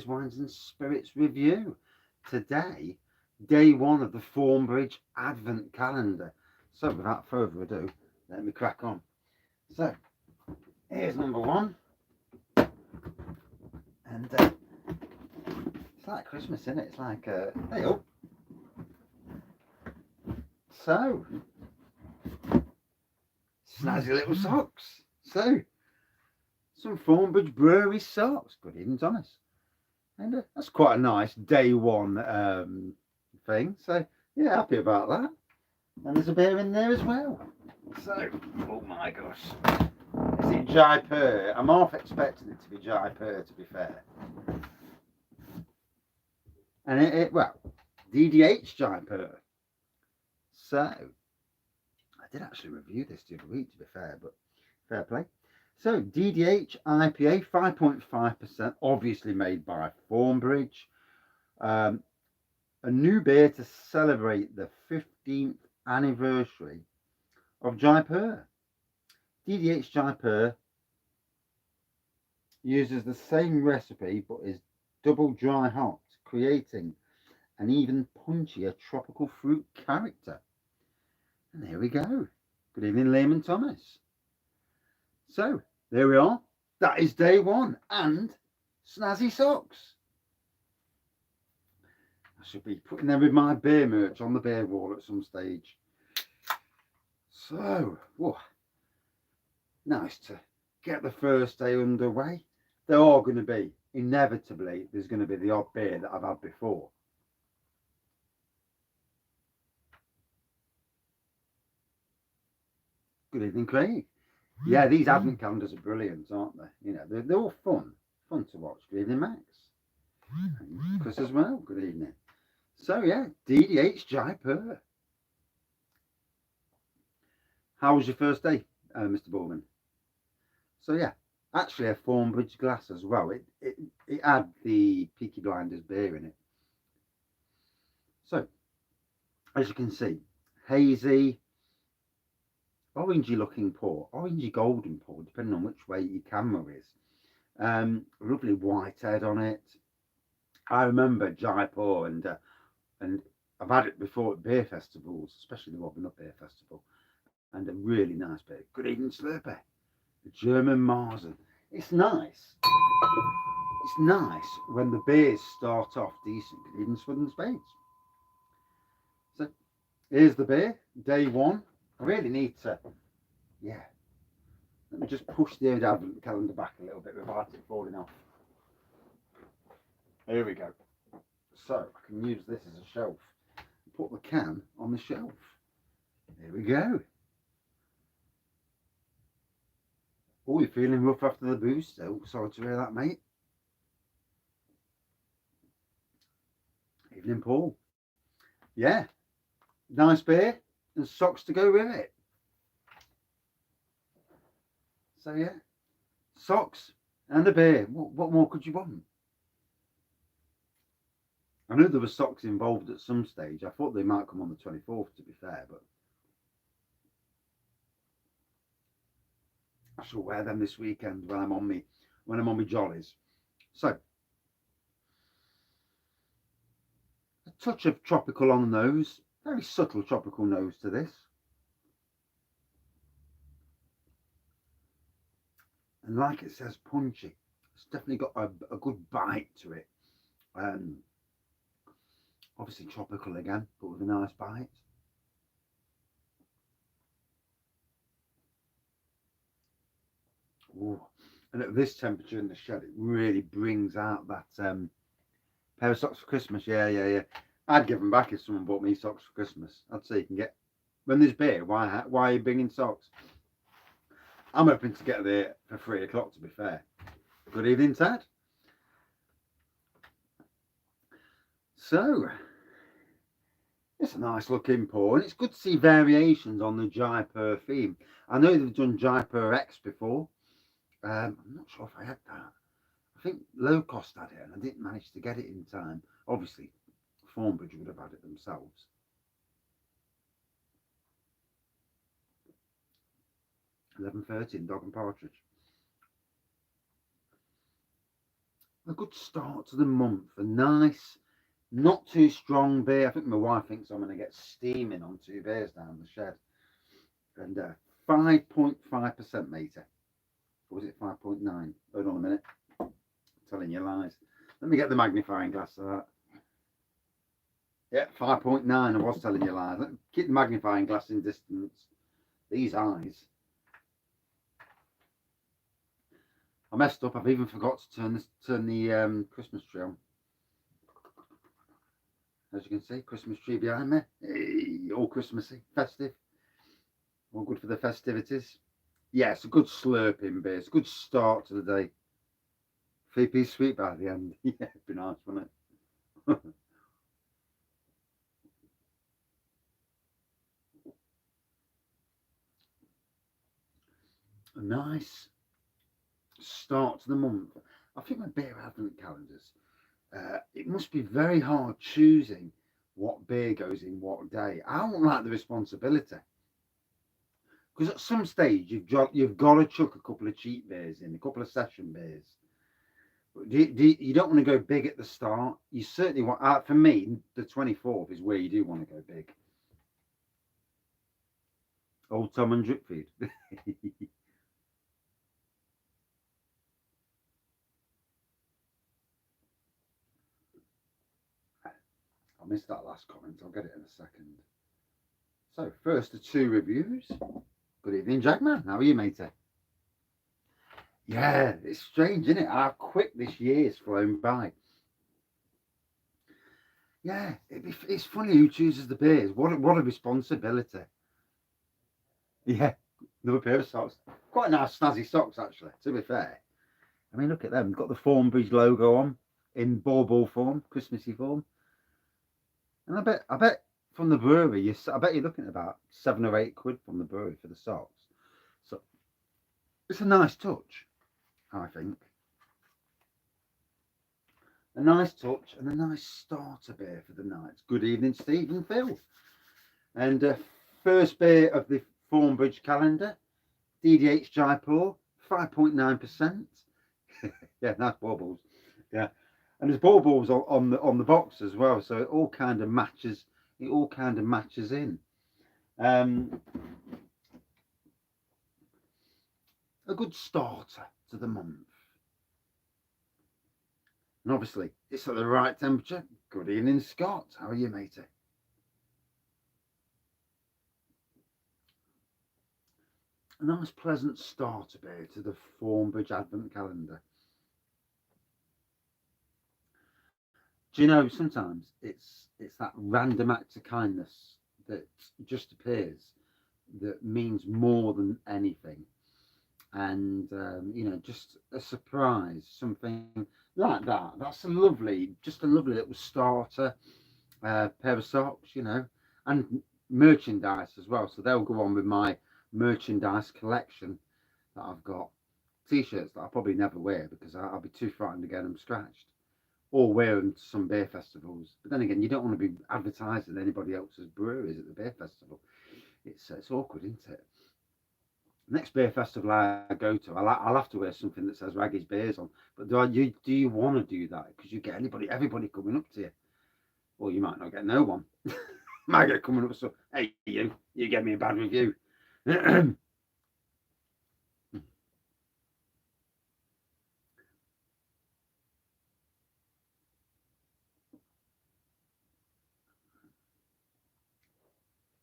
Wines and Spirits review. Today, day one of the Thornbridge Advent Calendar. So without further ado, let me crack on. So, here's number one. And it's like Christmas, isn't it? It's like, hey up. So, snazzy little socks. So, some Thornbridge Brewery socks. Good evening, Thomas. And that's quite a nice day one thing. So, yeah, happy about that. And there's a beer in there as well. So, oh my gosh. Is it Jaipur? I'm half expecting it to be Jaipur, to be fair. And well, DDH Jaipur. So, I did actually review this the other week, to be fair, but fair play. So, DDH IPA, 5.5%, obviously made by Thornbridge. A new beer to celebrate the 15th anniversary of Jaipur. DDH Jaipur uses the same recipe but is double dry hop, creating an even punchier tropical fruit character. And there we go. Good evening, Liam and Thomas. So, there we are. That is day one. And snazzy socks. I should be putting them with my beer merch on the beer wall at some stage. So, whoa, nice to get the first day underway. There are going to be, inevitably, there's going to be the odd beer that I've had before. Good evening, Craig. Yeah, these advent calendars are brilliant, aren't they? You know, they're all fun to watch. Good evening, Max. And Chris as well. Good evening. So yeah, DDH Jaipur. How was your first day, Mr. Bowman? So yeah, actually a Thornbridge glass as well. It had the Peaky Blinders beer in it. So, as you can see, hazy, orangey looking pour, orangey golden pour, depending on which way your camera is. Lovely white head on it. I remember Jaipur, and I've had it before at beer festivals, especially the Robin Up Beer Festival, and a really nice beer. Good evening, Slurpee. The German Marzen. It's nice. It's nice when the beers start off decent. Good evening, Swud and Spades. So here's the beer, day one. I really need to, yeah. Let me just push the advent calendar back a little bit without it falling off. Here we go. So I can use this as a shelf. Put the can on the shelf. There we go. Oh, you're feeling rough after the booze still. Sorry to hear that, mate. Evening, Paul. Yeah, nice beer and socks to go with it. So yeah, socks and a beer. What more could you want? I knew there were socks involved at some stage. I thought they might come on the 24th, to be fair, but I shall wear them this weekend when I'm on me jollies. So, a touch of tropical on the nose, very subtle tropical nose to this. And like it says, punchy. It's definitely got a good bite to it. Obviously tropical again, but with a nice bite. Ooh. And at this temperature in the shed, it really brings out that pair of socks for Christmas. Yeah. I'd give them back if someone bought me socks for Christmas. I'd say you can get, when there's beer, why are you bringing socks? I'm hoping to get there for 3 o'clock, to be fair. Good evening, Ted. So, it's a nice looking pour, and it's good to see variations on the Jaipur theme. I know they've done Jaipur X before. I'm not sure if I had that. I think Low Cost had it, and I didn't manage to get it in time. Obviously, Thornbridge would have had it themselves. $11.30 in Dog and Partridge. a good start to the month. A nice, not too strong beer. I think my wife thinks I'm going to get steaming on 2 beers down the shed. And 5.5%, matey. Or was it 5.9? Hold on a minute. I'm telling you lies. Let me get the magnifying glass for that. Yeah, 5.9. I was telling you lies. Keep the magnifying glass in distance. These eyes. I messed up. I've even forgot to turn the Christmas tree on. As you can see, Christmas tree behind me. Hey, all Christmassy, festive. All good for the festivities. Yeah, it's a good slurping beer. It's a good start to the day. 3-piece sweet by the end. Yeah, it'd be nice, wouldn't it? A nice start to the month. I think my beer advent calendars, it must be very hard choosing what beer goes in what day. I don't like the responsibility. Because at some stage you've got to chuck a couple of cheap beers in, a couple of session beers. But you don't want to go big at the start. You certainly want. For me, the 24th is where you do want to go big. Old Tom and Dripfeed. I missed that last comment. I'll get it in a second. So first, the 2 reviews. Good evening, Jackman. How are you, matey? Yeah, it's strange, isn't it? How quick this year's flown by. Yeah, it's funny who chooses the beers. What a responsibility. Yeah, another pair of socks. Quite nice, snazzy socks, actually, to be fair. I mean, look at them. Got the Thornbridge logo on in ball form, Christmassy form. And I bet from the brewery, I bet you're looking at about £7 or £8 from the brewery for the socks. So it's a nice touch, I think. A nice touch and a nice starter beer for the night. Good evening, Steve and Phil. And first beer of the Thornbridge calendar, DDH Jaipur, 5.9%. Yeah, nice baubles. Yeah, and there's baubles on the box as well, so it all kind of matches. It all kind of matches in. A good starter to the month. And obviously, it's at the right temperature. Good evening, Scott. How are you, matey? A nice, pleasant starter beer to the Thornbridge Advent Calendar. Do you know, sometimes it's that random act of kindness that just appears that means more than anything. And just a surprise, something like that. That's just a lovely little starter pair of socks, and merchandise as well. So they'll go on with my merchandise collection that I've got. T-shirts that I'll probably never wear because I'll be too frightened to get them scratched, or wear them to some beer festivals. But then again, you don't want to be advertising anybody else's breweries at the beer festival. It's awkward, isn't it? Next beer festival I go to, I'll have to wear something that says Wraggys beers on. But do you want to do that? Because you get everybody coming up to you. Well, you might not get no one. Might get coming up, so hey, you get me a bad review.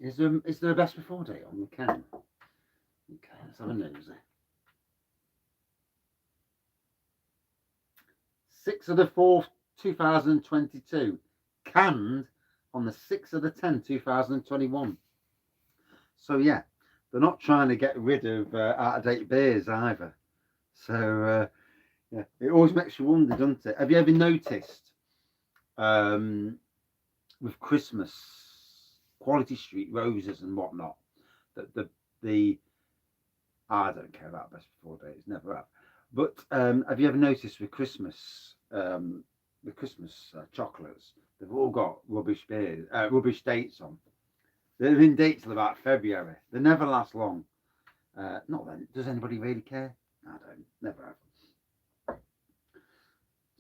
Is there a best before date on the can? Okay, let's have a nosy. 6th of the 4th, 2022. Canned on the 6th of the 10th, 2021. So yeah, they're not trying to get rid of out-of-date beers either. So yeah, it always makes you wonder, doesn't it? Have you ever noticed with Christmas, Quality Street roses and whatnot, that the I don't care about best before dates, never have. But have you ever noticed with Christmas, the Christmas chocolates, they've all got rubbish dates on. They're in dates till about February. They never last long. Not then. Does anybody really care? I don't. Never have.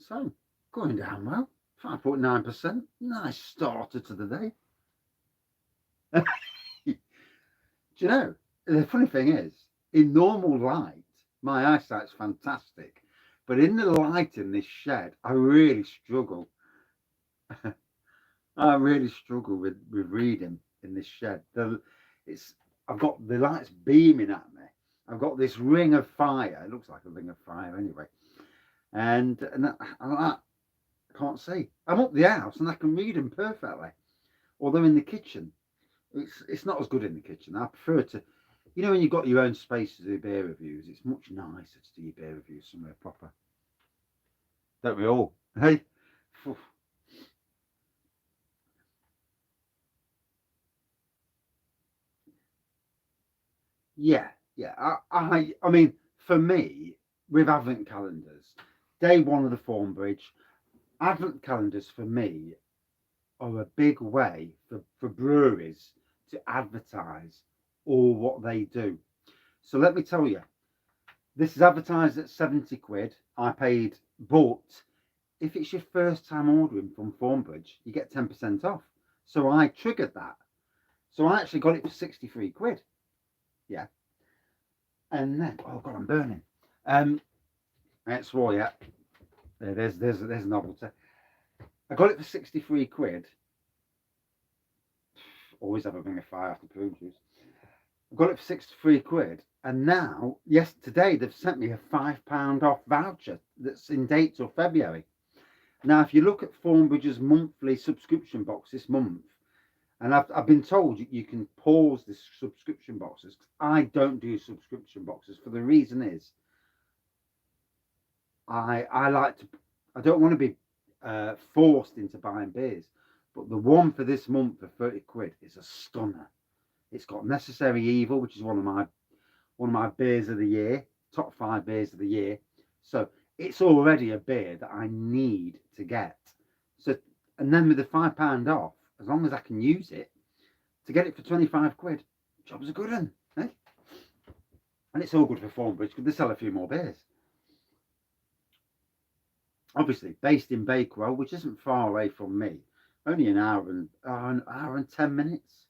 So, going down well, 5.9%. Nice starter to the day. Do you know, the funny thing is, in normal light, my eyesight's fantastic. But in the light in this shed, I really struggle. I really struggle with reading in this shed. It's I've got the lights beaming at me. I've got this ring of fire. It looks like a ring of fire anyway. And I can't see. I'm up the house and I can read them perfectly. Although in the kitchen, it's not as good in the kitchen. I prefer to, when you've got your own space to do beer reviews, it's much nicer to do your beer reviews somewhere proper. Don't we all? Hey? Yeah, yeah. I mean, for me, with Advent calendars, day one of the Thornbridge, Advent calendars for me are a big way for breweries to advertise all what they do. So let me tell you, this is advertised at 70 quid. I paid, but if it's your first time ordering from Thornbridge, you get 10% off. So I triggered that. So I actually got it for 63 quid. Yeah. And then, oh God, I'm burning. That's raw, yeah. There's novelty. I got it for 63 quid. Always have a ring of fire after prune juice. I got it for 63 quid. And now, yes, today they've sent me a £5 off voucher that's in date till February. Now, if you look at Thornbridge's monthly subscription box this month, and I've been told you can pause the subscription boxes. I don't do subscription boxes for the reason is I like to. I don't want to be forced into buying beers, but the one for this month for 30 quid is a stunner. It's got Necessary Evil, which is one of my beers of the year, top 5 beers of the year. So it's already a beer that I need to get. So and then with the £5 off, as long as I can use it, to get it for 25 quid, job's a good one, eh? And it's all good for Thornbridge because they sell a few more beers. Obviously, based in Bakewell, which isn't far away from me, only an hour and 10 minutes.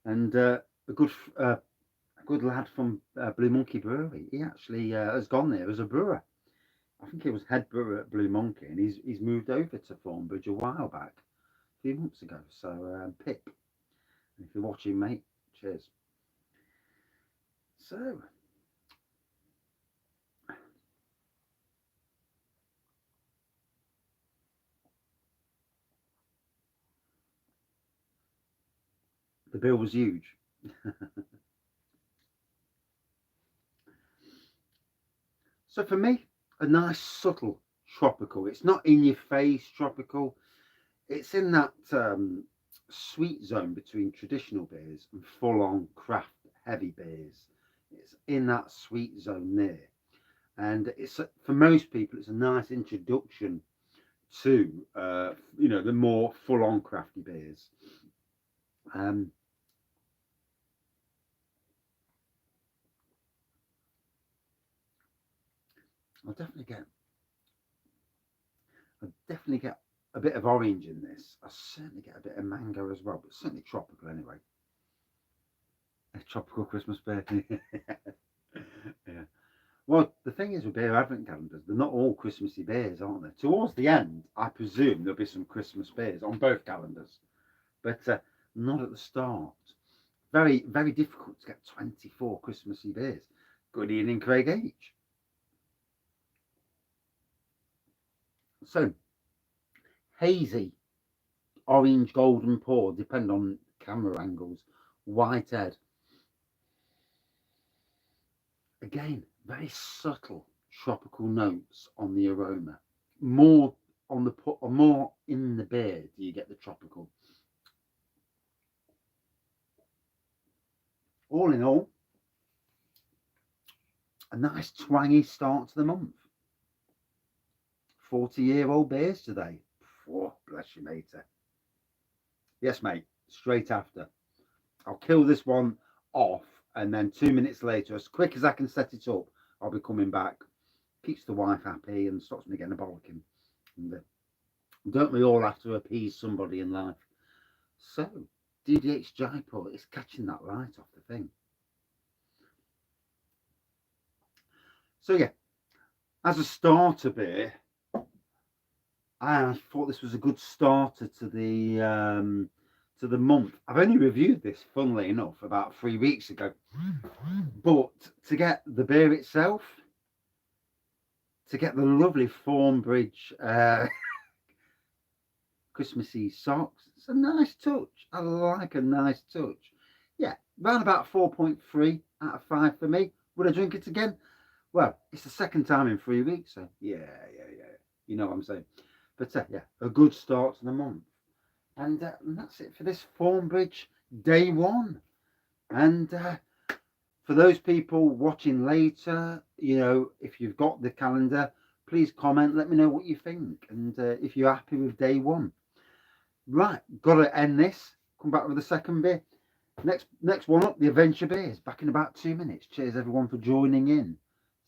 And a good lad from Blue Monkey Brewery, he actually has gone there as a brewer. I think he was head brewer at Blue Monkey, and he's moved over to Thornbridge a while back, a few months ago. So Pip, if you're watching, mate, cheers. So the bill was huge. So for me, a nice subtle tropical. It's not in your face tropical. It's in that sweet zone between traditional beers and full on craft heavy beers. It's in that sweet zone there. And it's for most people, it's a nice introduction to the more full on crafty beers. Um, I'll definitely get a bit of orange in this. I certainly get a bit of mango as well, but certainly tropical anyway. A tropical Christmas beer. Yeah. Well, the thing is with beer advent calendars, they're not all Christmassy beers, aren't they? Towards the end, I presume there'll be some Christmas beers on both calendars, but not at the start. Very, very difficult to get 24 Christmassy beers. Good evening, Craig H. So, hazy, orange, golden pour, depend on camera angles. White head. Again, very subtle tropical notes on the aroma. More on the put, or more in the beer. Do you get the tropical? All in all, a nice twangy start to the month. 40-year-old beers today. Oh, bless you, matey. Yes, mate. Straight after. I'll kill this one off, and then 2 minutes later, as quick as I can set it up, I'll be coming back keeps the wife happy and stops me getting a bollocking. And don't we all have to appease somebody in life? So, DDH Jaipur is catching that light off the thing. So yeah, as a starter beer, I thought this was a good starter to the month. I've only reviewed this, funnily enough, about 3 weeks ago. But to get the beer itself, to get the lovely Thornbridge Christmassy socks, it's a nice touch. I like a nice touch. Yeah, around about 4.3 out of 5 for me. Would I drink it again? Well, it's the second time in 3 weeks, so yeah. You know what I'm saying. But yeah, a good start to the month. And that's it for this Thornbridge day one. And for those people watching later, you know, if you've got the calendar, please comment, let me know what you think. And if you're happy with day one. Right, got to end this. Come back with the second beer. Next one up, the Adventure Beers. Back in about 2 minutes. Cheers everyone for joining in.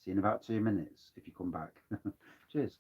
See you in about 2 minutes if you come back. Cheers.